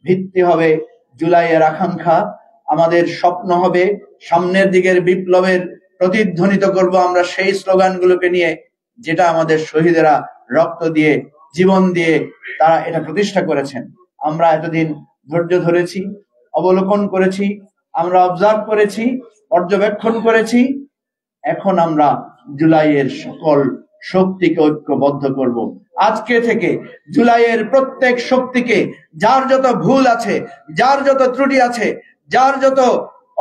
ভিত্তি হবে জুলাইয়ের আকাঙ্ক্ষা, আমাদের স্বপ্ন হবে সামনের দিকের বিপ্লবের প্রতিধ্বনিত করব আমরা সেই স্লোগানগুলোকে নিয়ে, যেটা আমাদের শহীদেরা রক্ত দিয়ে জীবন দিয়ে তারা এটা প্রতিষ্ঠা করেছেন। আমরা এতদিন ধৈর্য ধরেছি, অবলোকন করেছি, আমরা অবজার্ভ করেছি, পর্যবেক্ষণ করেছি। এখন আমরা জুলাইয়ের সকল শক্তিকে ঐক্যবদ্ধ করব। আজকে থেকে জুলাইয়ের প্রত্যেক শক্তিকে, যার যত ভুল আছে, যার যত ত্রুটি আছে, যার যত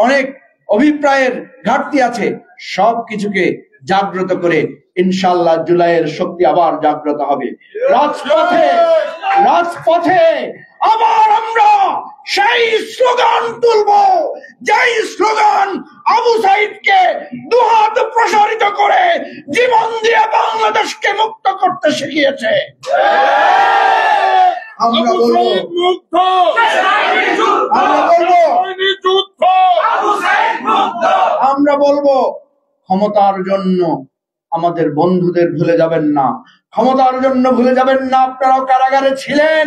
অনেক অভিপ্রায়ের ঘাটতি আছে, সব কিছুকে জাগ্রত করে ইনশাআল্লাহ জুলাইয়ের শক্তি আবার জাগ্রত হবে। রাজপথে আবার আমরা সেই স্লোগান তুলব, যেই স্লোগান আবু সাইদকে দুহাত প্রসারিত করে জীবন দিয়ে বাংলাদেশকে মুক্ত করতে শিখিয়েছে। আমরা বলবো ক্ষমতার জন্য আমাদের বন্ধুদের ভুলে যাবেন না, ক্ষমতার জন্য ভুলে যাবেন না আপনারাও কারাগারে ছিলেন,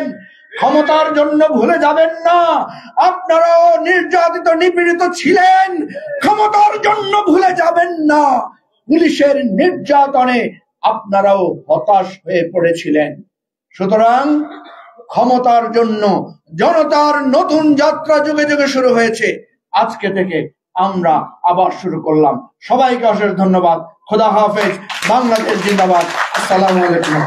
ক্ষমতার জন্য ভুলে যাবেন না আপনারাও নির্যাতিত নিপীড়িত ছিলেন, ক্ষমতার জন্য ভুলে যাবেন না পুলিশের নির্যাতনে আপনারাও হতাশ হয়ে পড়েছিলেন। সুতরাং ক্ষমতার জন্য জনতার নতুন যাত্রা যুগে যুগে শুরু হয়েছে, আজকে থেকে আমরা আবার শুরু করলাম। সবাইকে অশেষ ধন্যবাদ। খোদা হাফেজ। বাংলাদেশ জিন্দাবাদ। আসসালামু আলাইকুম।